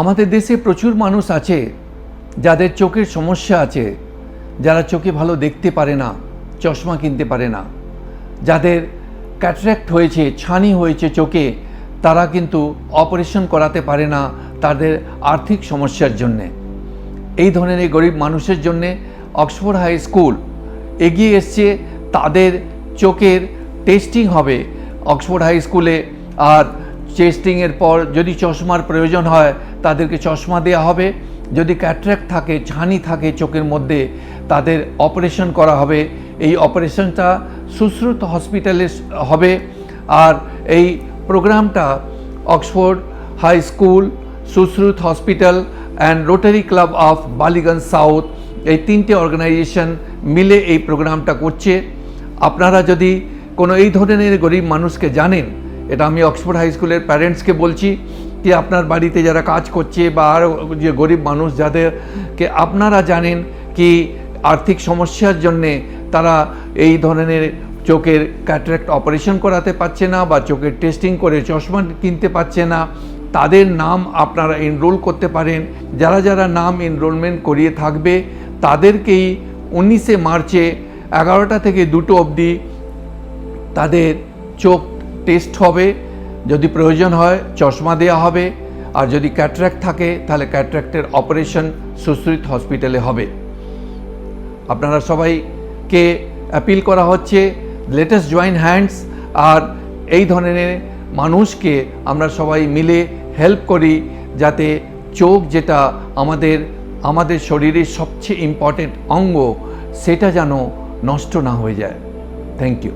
আমাদের দেশে প্রচুর মানুষ আছে যাদের চোখের সমস্যা আছে, যারা চোখে ভালো দেখতে পারে না, চশমা কিনতে পারে না, যাদের ক্যাটারাক্ট হয়েছে, ছানি হয়েছে চোখে, তারা কিন্তু অপারেশন করাতে পারে না তাদের আর্থিক সমস্যার জন্যে। এই ধরনের গরিব মানুষের জন্যে অক্সফোর্ড হাই স্কুল এগিয়ে এসছে। তাদের চোখের টেস্টিং হবে অক্সফোর্ড হাই স্কুলে, আর টেস্টিংয়ের পর যদি চশমার প্রয়োজন হয় তাদেরকে চশমা দেওয়া হবে। যদি ক্যাটারাক্ট থাকে, ছানি থাকে চোখের মধ্যে, তাদের অপারেশন করা হবে। এই অপারেশনটা সুশ্রুত হসপিটালে হবে। আর এই প্রোগ্রামটা Oxford high school, Sushruta hospital and Rotary club of Ballygunge south, এই তিনটে অর্গানাইজেশন মিলে এই প্রোগ্রামটা করছে। আপনারা যদি কোনো এই ধরনের গরিব মানুষকে জানেন, এটা আমি অক্সফোর্ড হাই স্কুলের প্যারেন্টসকে বলছি কি আপনার বাড়িতে যারা কাজ করছে বা আরও যে গরিব মানুষ যাদেরকে আপনারা জানেন কি আর্থিক সমস্যার জন্যে তারা এই ধরনের চোখের ক্যাটারাক্ট অপারেশন করাতে পারছে না বা চোখের টেস্টিং করে চশমা কিনতে পারছে না, তাদের নাম আপনারা এনরোল করতে পারেন। যারা যারা নাম এনরোলমেন্ট করিয়ে থাকবে তাদেরকেই 19শে মার্চে 11টা থেকে 2টো অবধি তাদের চোখ টেস্ট হবে। যদি প্রয়োজন হয় চশমা দেওয়া হবে, আর যদি ক্যাটারাক্ট থাকে তাহলে ক্যাটারাক্টের অপারেশন সুশ্রুত হসপিটালে হবে। আপনারা সবাইকে অ্যাপিল করা হচ্ছে, লেটেস্ট জয়েন হ্যান্ডস, আর এই ধরনের মানুষকে আমরা সবাই মিলে হেল্প করি যাতে চোখ, যেটা আমাদের শরীরের সবচেয়ে ইম্পর্টেন্ট অঙ্গ, সেটা যেন নষ্ট না হয়ে যায়। Thank you.